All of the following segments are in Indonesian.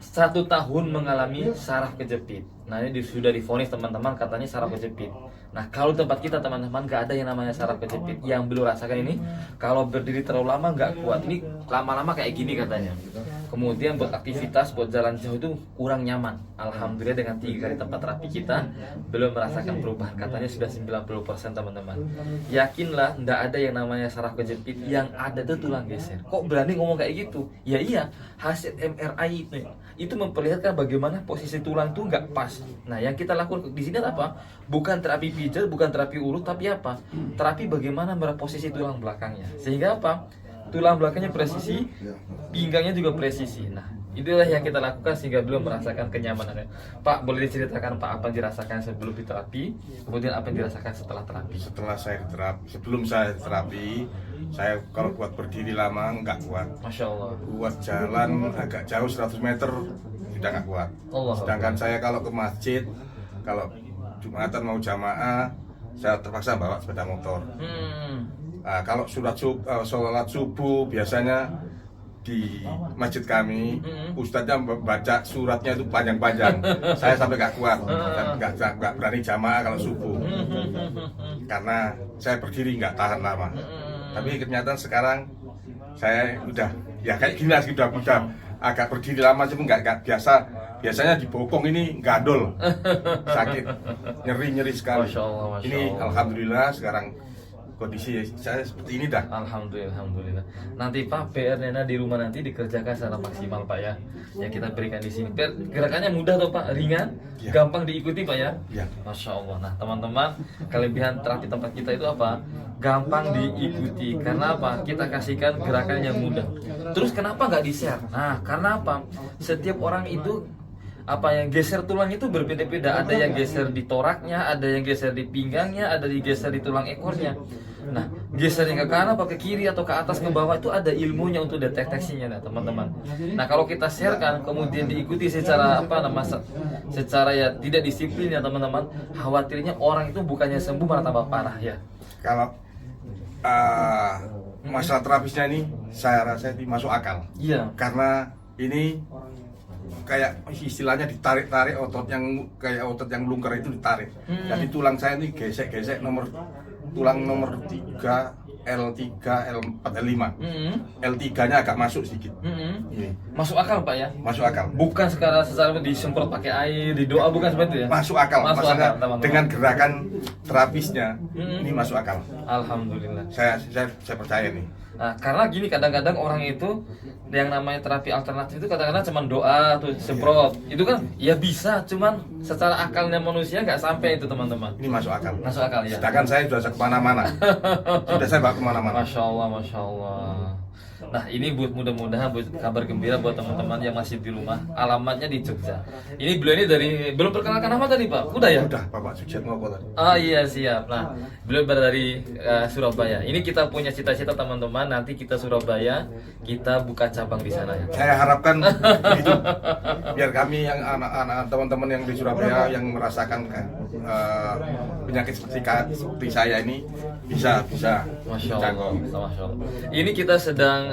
1 tahun mengalami saraf kejepit. Nah ini sudah divonis teman-teman, katanya saraf kejepit. Nah kalau tempat kita teman-teman nggak ada yang namanya saraf kejepit. Yang belum rasakan ini, kalau berdiri terlalu lama nggak kuat. Ini lama-lama kayak gini katanya. Kemudian buat aktivitas, buat jalan jauh itu kurang nyaman. Alhamdulillah dengan 3 kali tempat terapi kita belum merasakan perubahan. Katanya sudah 90% teman-teman. Yakinlah nggak ada yang namanya saraf kejepit. Yang ada itu tulang geser. Kok berani ngomong kayak gitu? Ya iya, hasil MRI itu memperlihatkan bagaimana posisi tulang tuh nggak pas. Nah yang kita lakukan di sini apa? Bukan terapi pijat, bukan terapi urut, tapi apa? Terapi bagaimana posisi tulang belakangnya. Sehingga apa? Tulang belakangnya presisi, pinggangnya juga presisi. Nah, itulah yang kita lakukan sehingga belum merasakan kenyamanannya. Pak, boleh diceritakan Pak apa yang dirasakan sebelum diterapi, kemudian apa yang dirasakan setelah terapi? Setelah saya terapi, sebelum saya terapi, saya kalau buat berdiri lama nggak kuat. Masya Allah. Buat jalan agak jauh 100 meter sudah nggak kuat. Allah. Sedangkan saya kalau ke masjid, kalau Jumatan mau jamaah, saya terpaksa bawa sepeda motor. Nah, kalau sholat subuh biasanya di masjid kami, ustadznya baca suratnya itu panjang-panjang. Saya sampai nggak kuat, dan nggak berani jamaah kalau subuh, karena saya berdiri nggak tahan lama. Tapi kenyataan sekarang saya udah ya kayak gini lah, udah agak berdiri lama, cuma nggak biasa. Biasanya di bokong ini gandol, sakit, nyeri sekali. Masya Allah, Masya ini Allah. alhamdulillah sekarang kondisi saya seperti ini dah. Alhamdulillah. Nanti Pak PR-nya di rumah nanti dikerjakan secara maksimal Pak ya. Yang kita berikan di sini. Gerakannya mudah toh Pak, ringan, Ya. gampang diikuti Pak ya. Ya. Masya Allah. Nah teman-teman, kelebihan terapi tempat kita itu apa? Gampang diikuti. Karena apa? Kita kasihkan gerakan yang mudah. Terus kenapa nggak di-share? Nah karena apa? Setiap orang itu apa yang geser tulang itu berbeda-beda. Ada yang geser di toraknya, ada yang geser di pinggangnya, ada yang geser di tulang ekornya. Nah, gesernya ke kanan apa ke kiri atau ke atas ke bawah itu ada ilmunya untuk deteksinya, nah teman-teman. Nah, kalau kita sharekan kemudian diikuti secara secara ya tidak disiplin ya teman-teman, khawatirnya orang itu bukannya sembuh malah tambah parah ya. Kalau masalah terapisnya ini saya rasa ini masuk akal. Iya. Karena ini kayak istilahnya ditarik-tarik otot yang kayak otot yang melungker itu ditarik. Jadi tulang saya ini gesek-gesek tulang nomor 3, L3, L4, L5. L3-nya agak masuk sedikit. Ini. Masuk akal Pak ya? Masuk akal. Bukan secara disemprot pakai air, didoa, bukan seperti itu ya? Masuk akal. Masuk Maksudnya akal, teman-teman. dengan gerakan terapisnya ini masuk akal. Alhamdulillah. Saya percaya nih. Nah, karena gini kadang-kadang orang itu yang namanya terapi alternatif itu kadang-kadang cuma doa atau semprot. Itu kan ya bisa, cuman secara akalnya manusia nggak sampai itu teman-teman. Ini masuk akal. Masuk akal ya. Sedangkan saya sudah kemana-mana. Sudah saya bawa kemana-mana. Masya Allah, Masya Allah. Nah ini mudah-mudahan kabar gembira buat teman-teman yang masih di rumah. Alamatnya di Jogja. Ini beliau ini belum perkenalkan nama tadi Pak? Udah ya? Udah, Bapak Sujiatmo tadi. Oh iya siap. Nah beliau dari Surabaya. Ini kita punya cita-cita teman-teman. Nanti kita Surabaya, kita buka cabang di sana ya. Saya harapkan begitu, biar kami yang anak-anak teman-teman yang di Surabaya yang merasakan penyakit seperti saya ini bisa Masya jangkau. Allah, Masya Allah. Ini kita sedang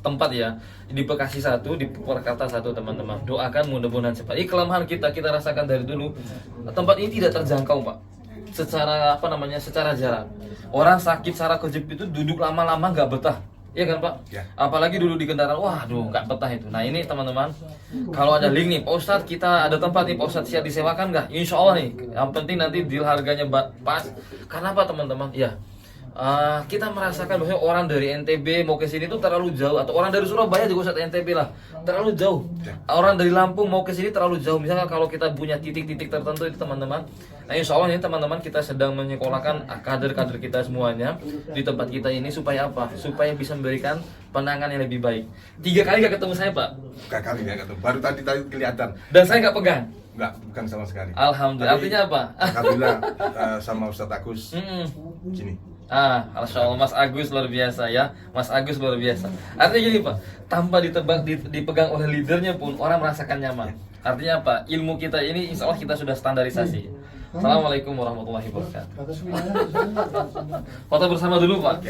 tempat ya di Bekasi 1, di Purwakarta 1 teman-teman. Doakan mudah-mudahan cepat. Ini kelemahan kita rasakan dari dulu. Tempat ini tidak terjangkau Pak. Secara secara jarak. Orang sakit saraf kejepit itu duduk lama-lama nggak betah. Iya kan Pak? Ya. Apalagi dulu di kendaraan, waduh nggak betah itu. Nah ini teman-teman, kalau ada link nih, Pak Ustadz kita ada tempat nih, Pak Ustadz siap disewakan nggak? Insya Allah nih, yang penting nanti deal harganya pas. Karena apa teman-teman? Ya, kita merasakan bahwa orang dari NTB mau ke sini tuh terlalu jauh, atau orang dari Surabaya juga Ustadz NTB lah, terlalu jauh. Orang dari Lampung mau ke sini terlalu jauh. Misalnya kalau kita punya titik-titik tertentu itu teman-teman. Nah insya Allah ini teman-teman kita sedang menyekolahkan kader-kader kita semuanya di tempat kita ini supaya apa? Supaya bisa memberikan penanganan yang lebih baik. 3 kali gak ketemu saya Pak. Kali ya ketemu. Baru tadi kelihatan. Dan saya nggak pegang. Enggak, bukan sama sekali. Alhamdulillah. Tapi, artinya apa? Alhamdulillah sama Ustadz Agus gini. Masya Allah, Mas Agus luar biasa ya. Mas Agus luar biasa. Artinya gini Pak, tanpa dipegang oleh leadernya pun orang merasakan nyaman. Artinya apa? Ilmu kita ini insya Allah kita sudah standarisasi. Assalamualaikum warahmatullahi wabarakatuh. Foto bersama dulu Pak.